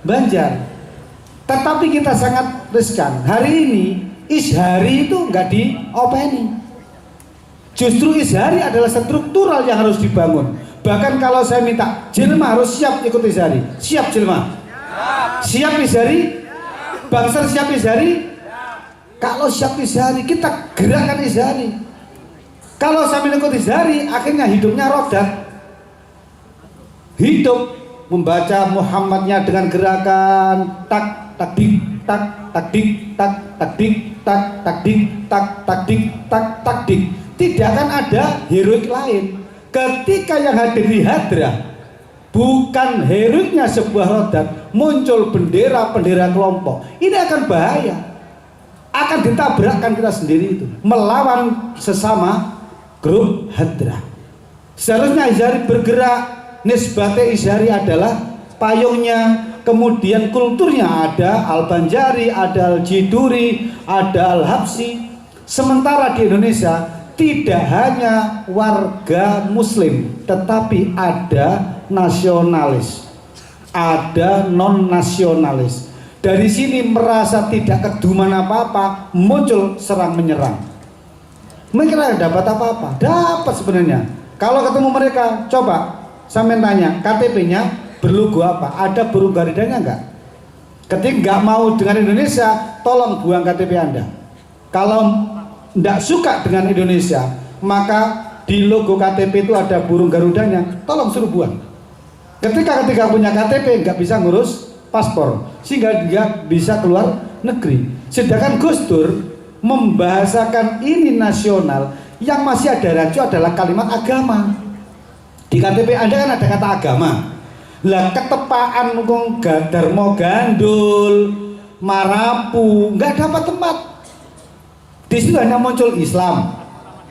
S1: Banjar. Tetapi kita sangat riskan. Hari ini Izhari itu nggak diopeni. Justru Izhari adalah struktural yang harus dibangun. Bahkan kalau saya minta Jelma harus siap ikut Izhari. Siap Jelma? Siap Izhari? Bangsa siap Izhari? Kalau siap Izhari, kita gerakan Izhari. Kalau sambil ikut Izhari, akhirnya hidupnya rodat. Hidup membaca Muhammadnya dengan gerakan tak tak dik tak tak dik tak tak dik tak tak dik tak tak dik tak tak dik. Tidak akan ada heroik lain. Ketika yang hadir di Hadrah bukan heroiknya sebuah rodat, muncul bendera-bendera kelompok. Ini akan bahaya. Akan ditabrakkan kita sendiri itu, melawan sesama grup Hadrah. Seharusnya Izhari bergerak, nisbate Izhari adalah payungnya, kemudian kulturnya ada Al-Banjari, ada Al-Jiduri, ada Al-Habsi. Sementara di Indonesia tidak hanya warga muslim, tetapi ada nasionalis, ada non nasionalis. Dari sini merasa tidak keduman apa-apa, muncul serang menyerang. Mereka dapat apa-apa? Dapat sebenarnya. Kalau ketemu mereka, coba sampai tanya, KTP-nya berlogo apa? Ada burung garidanya enggak? Ketika nggak mau dengan Indonesia, tolong buang KTP Anda. Kalau tidak suka dengan Indonesia, maka di logo KTP itu ada burung garudanya, tolong suruh buang. Ketika punya KTP nggak bisa ngurus paspor, sehingga dia bisa keluar negeri. Sedangkan Gus Dur membahasakan ini nasional, yang masih ada rancu adalah kalimat agama. Di KTP Anda kan ada kata agama. Lah ketepaan ngomong Darmo Gandul, Marapu, nggak dapat tempat. Di situ hanya muncul Islam,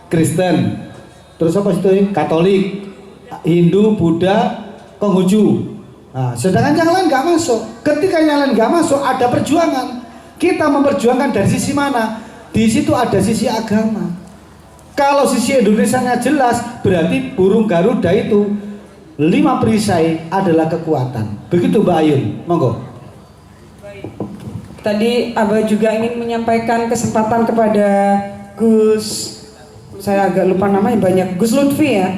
S1: Kristen, terus apa itu? Katolik, Hindu, Buddha, Konghucu. Nah, sedangkan yang lain nggak masuk. Ketika yang lain nggak masuk, ada perjuangan. Kita memperjuangkan dari sisi mana? Di situ ada sisi agama. Kalau sisi Indonesianya jelas, berarti burung Garuda itu 5 perisai adalah kekuatan. Begitu Mbak Ayun, monggo.
S2: Tadi Abah juga ingin menyampaikan kesempatan kepada Gus, saya agak lupa namanya, banyak, Gus Lutfi ya.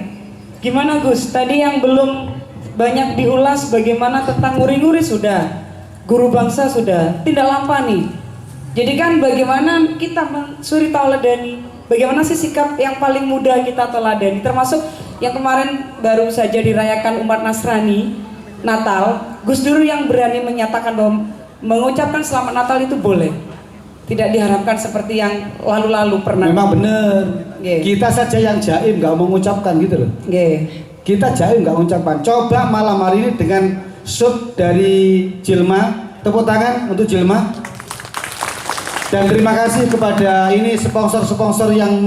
S2: Gimana Gus? Tadi yang belum banyak diulas bagaimana tentang nguri-nguri sudah, guru bangsa sudah, tidak lampa nih. Jadi kan bagaimana kita suri tauladani, bagaimana sih sikap yang paling mudah kita teladani, termasuk yang kemarin baru saja dirayakan umat Nasrani Natal, Gus Dur yang berani menyatakan bahwa mengucapkan selamat Natal itu boleh, tidak diharapkan seperti yang lalu-lalu pernah.
S1: Memang benar.
S2: Yeah.
S1: Kita saja yang jaim nggak mengucapkan gitu loh.
S2: Yeah.
S1: Kita jaim nggak mengucapkan. Coba malam hari ini dengan sub dari Jilma, tepuk tangan untuk Jilma. Dan terima kasih kepada ini sponsor-sponsor yang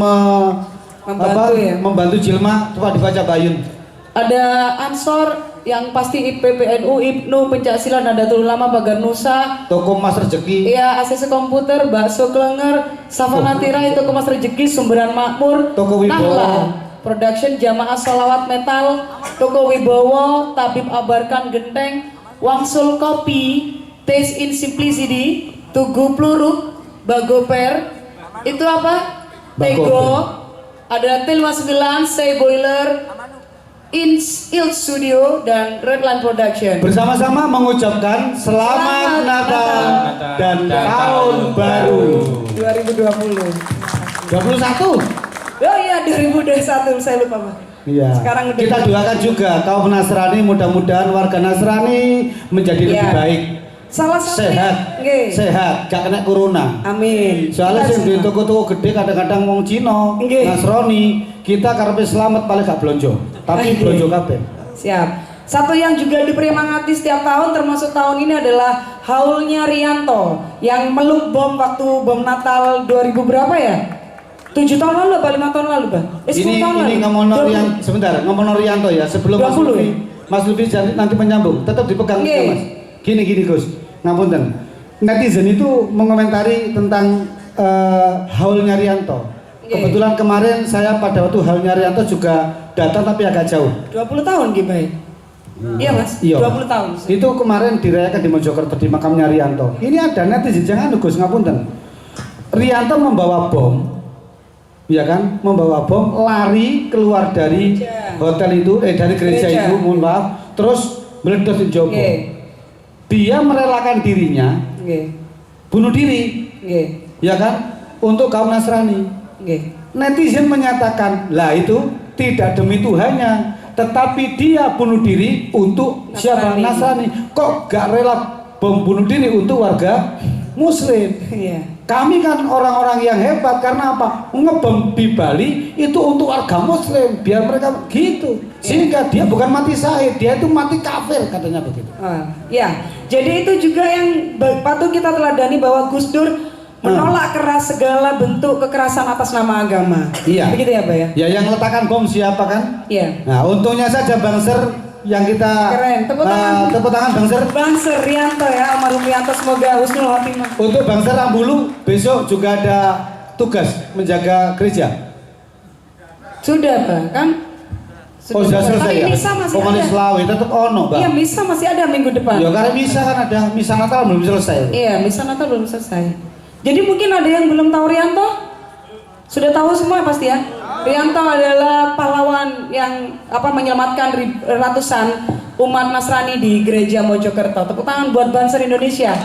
S1: membantu Jilma. Coba dibaca Bayun.
S2: Ada Ansor yang pasti IPPNU, IPNU, Pencaksilat, Nadatul Ulama, Pagar Nusa,
S1: Toko Mas Rezeki.
S2: Iya, ACC Komputer, Bakso Klenger, Savana Tirai, Toko Mas Rezeki, Sumberan Makmur,
S1: Toko Wibowo,
S2: Nahla Production, Jamaah Sholawat Metal, Toko Wibowo, Tabib Abarkan Genteng, Wangsul Kopi, Taste in Simplicity, Tugu Pluruk, Bagoper, itu apa? Tego, ada Tilma 9, Say Boiler, Il Studio, dan Redline Production.
S1: Bersama-sama mengucapkan Selamat Natal dan Tahun Baru
S2: 2020.
S1: 21.
S2: Oh iya, 2021, saya lupa Pak.
S1: Iya.
S2: Sekarang udah
S1: kita doakan juga kaum Nasrani, mudah-mudahan warga Nasrani menjadi lebih baik.
S2: Salah satu
S1: sehat, gak kena corona.
S2: Amin.
S1: Soalnya sing di toko-toko gede kadang-kadang wong Cina, Nasrani, kita karepe selamat paling gak blonjo, tapi blonjo kabeh.
S2: Siap. Satu yang juga diperingati setiap tahun, termasuk tahun ini, adalah haulnya Rianto yang meluk bom waktu bom Natal 2000 berapa ya? 7 tahun lalu apa 5 tahun lalu, Bang? 10 tahun lalu.
S1: Ini ngomong Rianto ya, sebelum Mas Lutfi nanti menyambung, tetap dipegang Mas. Gini Gus, ngapunten. Netizen itu mengomentari tentang haulnya Rianto. Kebetulan kemarin saya pada waktu haulnya Rianto juga datang tapi agak jauh.
S2: 20 tahun gimana? Iya Mas,
S1: iya.
S2: 20 tahun.
S1: Itu kemarin dirayakan di Mojokerto di makamnya Rianto. Ini ada netizen, jangan Gus, ngapunten. Rianto membawa bom, ya kan? Membawa bom, lari keluar dari hotel itu, dari gereja itu, mohon maaf, terus meledos di Jopo. Dia merelakan dirinya bunuh diri, ya kan, untuk kaum Nasrani. Netizen menyatakan, lah itu tidak demi Tuhannya, tetapi dia bunuh diri untuk siapa? Nasrani. Kok gak rela bom bunuh diri untuk warga Muslim? Kami kan orang-orang yang hebat, karena apa? Ngebom di Bali itu untuk warga Muslim, biar mereka gitu. Sehingga dia bukan mati syahid, dia itu mati kafir, katanya begitu.
S2: Ya, jadi itu juga yang patut kita teladani, bahwa Gus Dur menolak keras segala bentuk kekerasan atas nama agama.
S1: Iya.
S2: Begitu ya, Pak ya? Ya,
S1: yang letakkan bom siapa kan?
S2: Iya.
S1: Nah, untungnya saja Bang Ser yang kita
S2: keren. Tepuk tangan
S1: Bang Ser.
S2: Bang Ser Rianto ya, almarhum Rianto, semoga husnul khotimah.
S1: Untuk Bang Ser Ambulu besok juga ada tugas menjaga gereja.
S2: Sudah bahkan
S1: Oh, sudah selesai
S2: tapi
S1: ya?
S2: misa masih
S1: Pemanis
S2: ada.
S1: Selawi tetap ono, Mbak.
S2: Iya, misa masih ada minggu depan.
S1: Ya karena misa kan ada, misa Natal belum selesai.
S2: Iya, misa Natal belum selesai. Jadi mungkin ada yang belum tahu Rianto? Sudah tahu semua pasti ya. Rianto adalah pahlawan yang menyelamatkan ratusan umat Nasrani di Gereja Mojokerto. Tepuk tangan buat Banser Indonesia.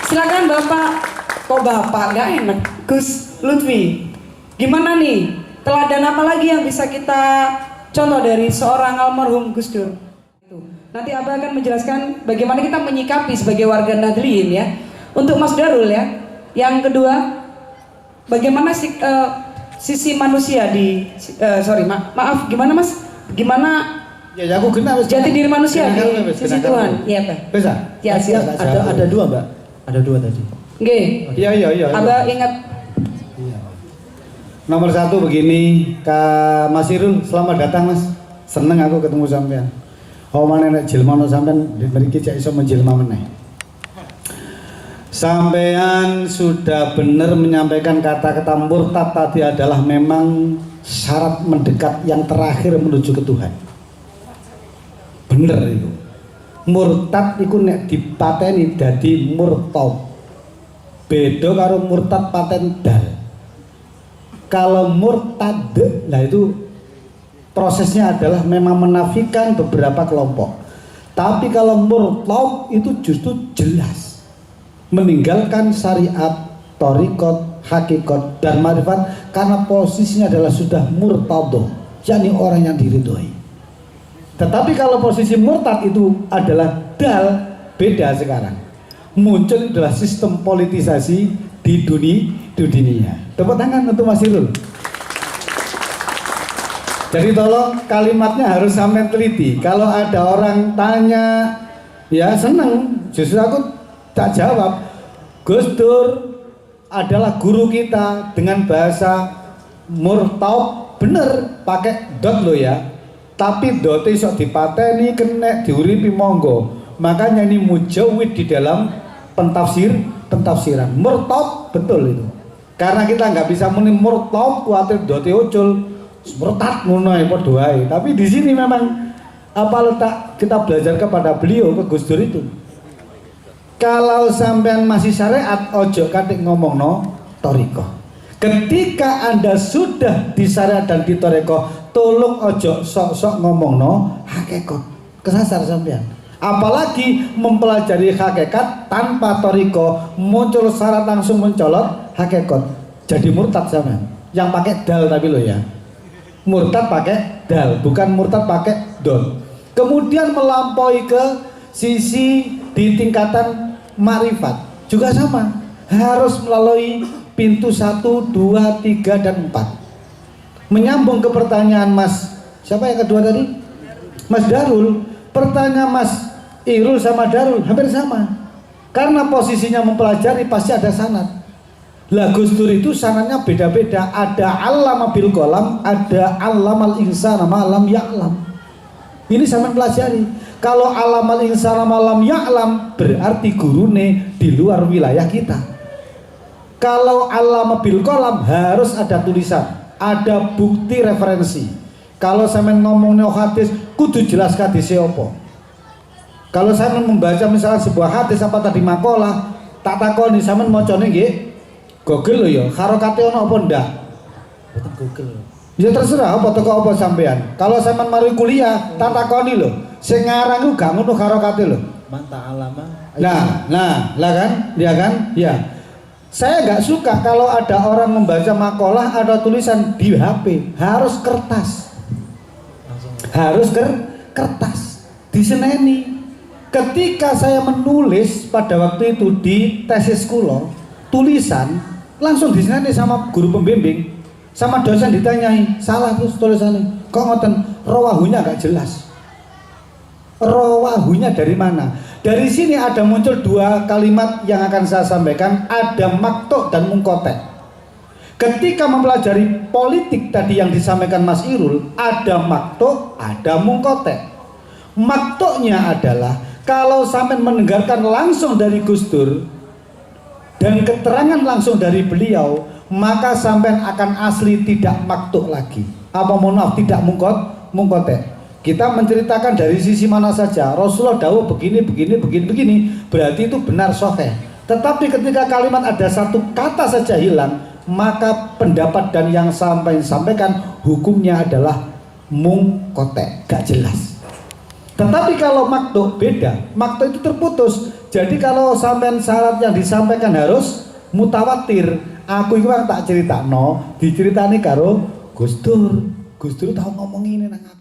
S2: Silakan Bapak. Kok Bapak nggak enak? Gus Lutfi. Gimana nih? Teladan apa lagi yang bisa kita contoh dari seorang almarhum Gus Dur? Nanti Abah akan menjelaskan bagaimana kita menyikapi sebagai warga Nadliin ya. Untuk Mas Darul ya. Yang kedua, bagaimana sisi manusia di maaf gimana Mas? Gimana
S1: Ya aku kenal
S2: jati diri manusia di sisi Tuhan? Iya Pak.
S1: Bisa?
S2: Ya siap.
S5: Ada dua Mbak, ada dua tadi.
S2: Nggih.
S1: Iya.
S2: Abah ingat.
S1: Nomor satu begini, Kak Mas Irul, selamat datang Mas. Seneng aku ketemu sampean. Oh mana nek jelma no sampean mriki cek iso menjelma meneh. Sampean sudah benar menyampaikan kata-kata murtad tadi adalah memang syarat mendekat yang terakhir menuju ke Tuhan. Bener itu. Murtad itu nek dipateni dadi murtad. Beda karo murtad paten dal. Kalau murtad, nah itu prosesnya adalah memang menafikan beberapa kelompok. Tapi kalau murtad itu justru jelas meninggalkan syariat, thariqat, hakikat dan marifat karena posisinya adalah sudah murtad, yakni orang yang diridhoi. Tetapi kalau posisi murtad itu adalah dal, beda sekarang. Muncul adalah sistem politisasi di dunia. Tepuk tangan untuk Mas Irul. Jadi tolong kalimatnya harus sampai teliti. Kalau ada orang tanya, ya seneng. Justru aku tak jawab. Gus Dur adalah guru kita dengan bahasa murtad, bener pakai dot lo ya. Tapi dot iso dipateni kena diuripi monggo. Makanya ini mujawid di dalam pentafsiran. Murtad betul itu. Karena kita nggak bisa muni murtad kuatir dote ucul murtad ngono ae padha wae. Tapi di sini memang apa letak kita belajar kepada beliau ke Gus Dur itu. Kalau sampean masih syariat ojo katik ngomongno thariqah. Ketika Anda sudah di syariat dan di thariqah, tolong ojo sok-sok ngomongno hakikat. Kesasar sampean. Apalagi mempelajari hakikat tanpa thariqah, muncul syarat langsung mencolot hakikat. Jadi murtad sama. Yang pakai dal tapi lo ya. Murtad pakai dal, bukan murtad pakai dot. Kemudian melampaui ke sisi di tingkatan marifat. Juga sama. Harus melalui pintu 1, 2, 3 dan 4. Menyambung ke pertanyaan Mas, siapa yang kedua tadi? Mas Darul. Pertanyaan Mas Irul sama Darul hampir sama. Karena posisinya mempelajari pasti ada sanad. Lah Gus Dur itu sanadnya beda-beda. Ada allama bil qalam, ada allamal insana ma lam ya'lam. Ini sama pelajari. Kalau allamal insana ma lam ya'lam berarti gurune di luar wilayah kita. Kalau allama bil qalam harus ada tulisan, ada bukti referensi. Kalau saya ngomongnya hadis kudu jelas hadisnya apa. Kalau saya membaca misalnya sebuah hadis apa tadi makalah, tak takoni sampean macane nggih Google lho ya, harokate ono apa ndak? Boten Google. Ya terserah apa teko apa sampean. Kalau sampean mari kuliah, tak takoni lho. Sing ngarang ku gak ngono harokate lho. Manta alama. Nah, lah kan? Ya kan? Ya. Saya nggak suka kalau ada orang membaca makalah ada tulisan di HP, harus kertas. Harus kertas. Diseneni. Ketika saya menulis pada waktu itu di tesis kula, tulisan langsung diseneni sama guru pembimbing, sama dosen ditanyai, salah terus tulisannya. Kok ngoten? Rawahunya gak jelas. Rawahunya dari mana? Dari sini ada muncul dua kalimat yang akan saya sampaikan, ada maktok dan mungkotek. Ketika mempelajari politik tadi yang disampaikan Mas Irul, ada maktok, ada mungkotek. Maktoknya adalah kalau sampai mendengarkan langsung dari Gus Dur dan keterangan langsung dari beliau, maka sampai akan asli tidak maktuk lagi. apa mohon maaf tidak mungkotek. Kita menceritakan dari sisi mana saja. Rasulullah dawuh begini, berarti itu benar sahih. Tetapi ketika kalimat ada satu kata saja hilang, maka pendapat dan yang sampaikan hukumnya adalah mungkotek, gak jelas. Tetapi kalau maktu beda, maktu itu terputus. Jadi kalau sampean syarat yang disampaikan harus mutawatir. Aku itu tak cerita, diceritani karo Gus Dur tahu ngomong ini nang aku.